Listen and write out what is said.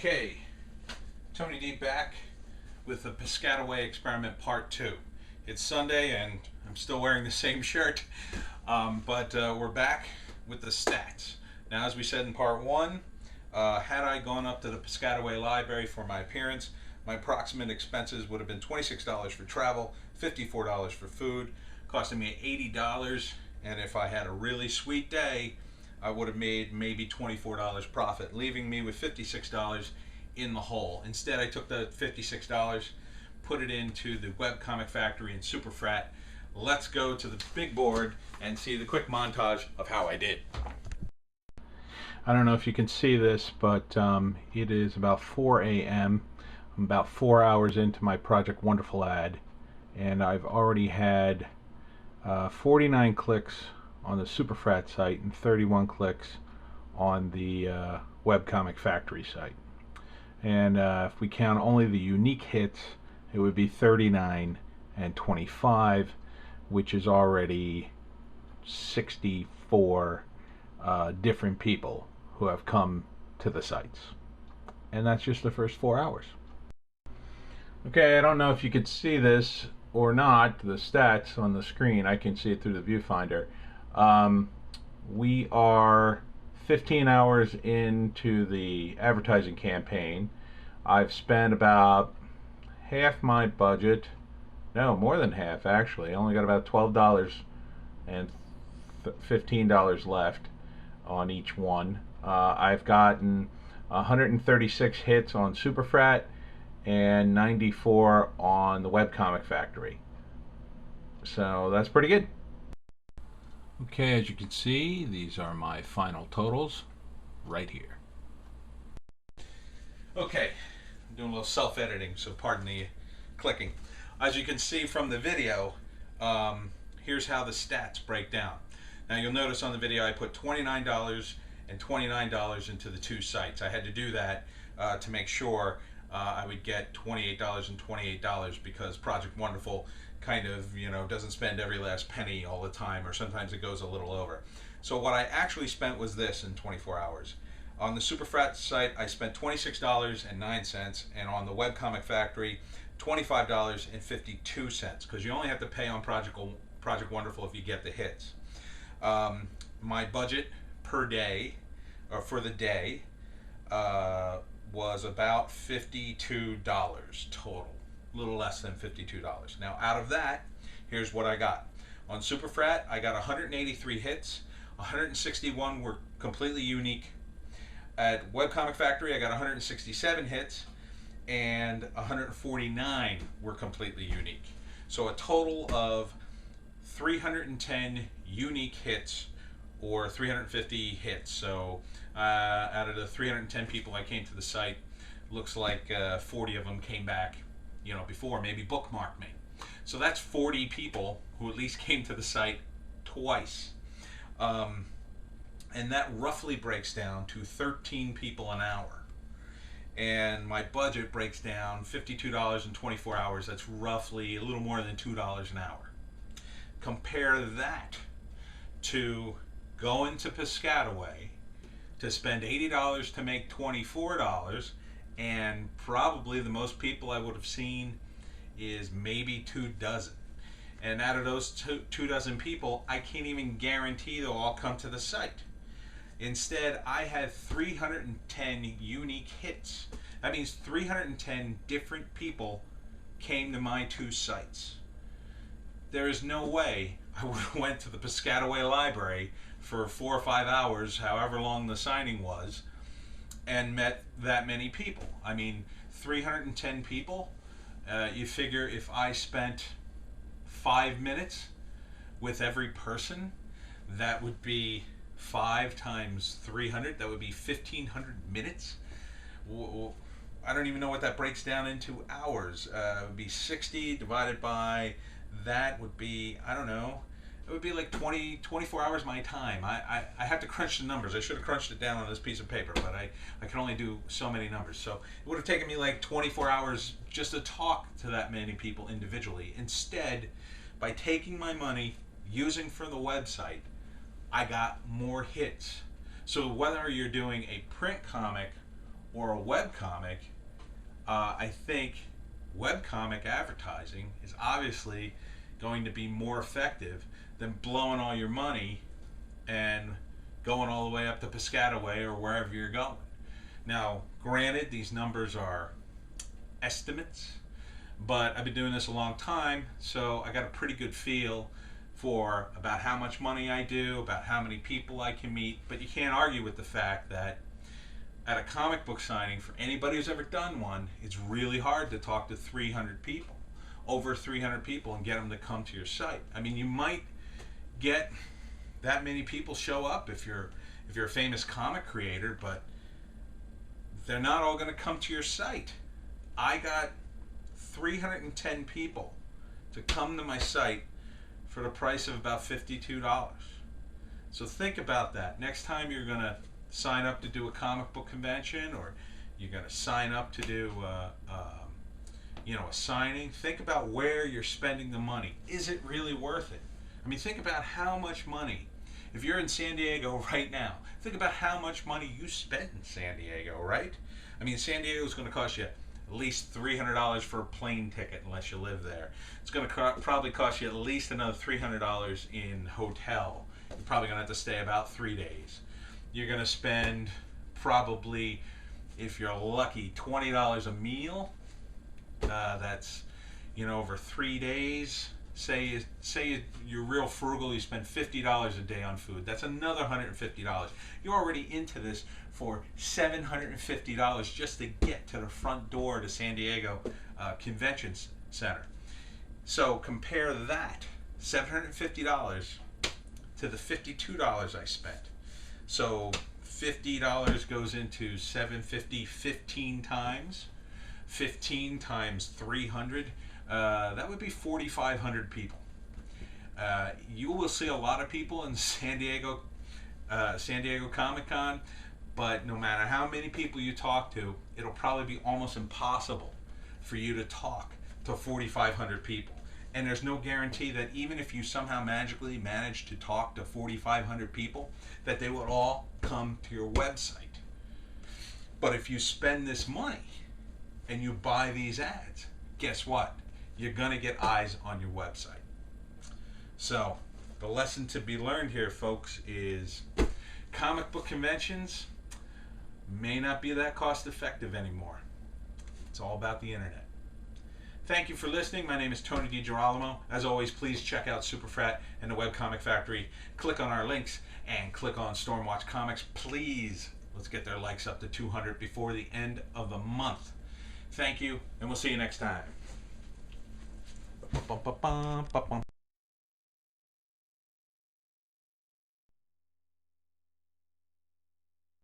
Okay, Tony D back with the Piscataway experiment part 2. It's Sunday and I'm still wearing the same shirt, but we're back with the stats. Now, as we said in part 1, had I gone up to the Piscataway library for my appearance, my approximate expenses would have been $26 for travel, $54 for food, costing me $80, and if I had a really sweet day, I would have made maybe $24 profit, leaving me with $56 in the hole. Instead, I took the $56, put it into the Webcomic factory in Superfrat. Let's go to the big board and see the quick montage of how I did. I don't know if you can see this, but it is about 4 a.m. I'm about 4 hours into my Project Wonderful ad, and I've already had 49 clicks on the Superfrat site and 31 clicks on the Webcomic factory site. And if we count only the unique hits, it would be 39 and 25, which is already 64 different people who have come to the sites. And that's just the first 4 hours. Okay, I don't know if you could see this or not, the stats on the screen. I can see it through the viewfinder. We are 15 hours into the advertising campaign. I've spent about half my budget. No, more than half actually. I only got about $12 and $15 left on each one. I've gotten 136 hits on Superfrat and 94 on the Webcomic factory. So that's pretty good. Okay, as you can see, these are my final totals right here. Okay, I'm doing a little self-editing, so pardon the clicking. As you can see from the video, here's how the stats break down. Now you'll notice on the video I put $29 and $29 into the two sites. I had to do that to make sure I would get $28 and $28 because Project Wonderful kind of, doesn't spend every last penny all the time, or sometimes it goes a little over. So what I actually spent was this in 24 hours. On the Superfrat site, I spent $26.09, and on the Webcomic Factory, $25.52, because you only have to pay on Project Wonderful if you get the hits. My budget per day, or for the day, was about $52 total. A little less than $52. Now, out of that, here's what I got. On Superfrat, I got 183 hits. 161 were completely unique. At Webcomic Factory, I got 167 hits, and 149 were completely unique. So a total of 310 unique hits, or 350 hits. So out of the 310 people I came to the site, looks like 40 of them came back before, maybe bookmarked me. So that's 40 people who at least came to the site twice. And that roughly breaks down to 13 people an hour. And my budget breaks down $52 in 24 hours. That's roughly a little more than $2 an hour. Compare that to going to Piscataway to spend $80 to make $24, and probably the most people I would have seen is maybe 24. And out of those 24 people, I can't even guarantee they'll all come to the site. Instead, I had 310 unique hits. That means 310 different people came to my two sites. There is no way I would have went to the Piscataway library for 4 or 5 hours, however long the signing was, and met that many people. I mean, 310 people, you figure if I spent 5 minutes with every person, that would be 5 times 300, that would be 1,500 minutes. I don't even know what that breaks down into hours. It would be 60 divided by that would be, I don't know, it would be like 24 hours of my time. I have to crunch the numbers. I should have crunched it down on this piece of paper, but I can only do so many numbers. So it would have taken me like 24 hours just to talk to that many people individually. Instead, by taking my money, using for the website, I got more hits. So whether you're doing a print comic or a webcomic, I think webcomic advertising is obviously going to be more effective than blowing all your money and going all the way up to Piscataway or wherever you're going. Now, granted, these numbers are estimates, but I've been doing this a long time, so I got a pretty good feel for about how much money I do, about how many people I can meet. But you can't argue with the fact that at a comic book signing, for anybody who's ever done one, it's really hard to talk to 300 people, over 300 people, and get them to come to your site. I mean, you might get that many people show up if you're a famous comic creator, but they're not all going to come to your site. I got 310 people to come to my site for the price of about $52. So think about that. Next time you're going to sign up to do a comic book convention, or you're going to sign up to do a signing, think about where you're spending the money. Is it really worth it? I mean, think about how much money. If you're in San Diego right now, think about how much money you spend in San Diego, right? I mean, San Diego is going to cost you at least $300 for a plane ticket unless you live there. It's going to probably cost you at least another $300 in hotel. You're probably going to have to stay about 3 days. You're going to spend probably, if you're lucky, $20 a meal. That's, over 3 days. Say you're real frugal, you spend $50 a day on food. That's another $150. You're already into this for $750 just to get to the front door to San Diego Convention Center. So compare that, $750 to the $52 I spent. So $50 goes into $750 15 times. 15 times 300. That would be 4,500 people. You will see a lot of people in San Diego Comic Con, but no matter how many people you talk to, it'll probably be almost impossible for you to talk to 4,500 people. And there's no guarantee that even if you somehow magically manage to talk to 4,500 people, that they will all come to your website. But if you spend this money and you buy these ads, guess what? You're going to get eyes on your website. So the lesson to be learned here, folks, is comic book conventions may not be that cost effective anymore. It's all about the internet. Thank you for listening. My name is Tony DiGerolamo. As always, please check out Superfrat and the Webcomic Factory. Click on our links and click on Stormwatch Comics. Please, let's get their likes up to 200 before the end of the month. Thank you, and we'll see you next time.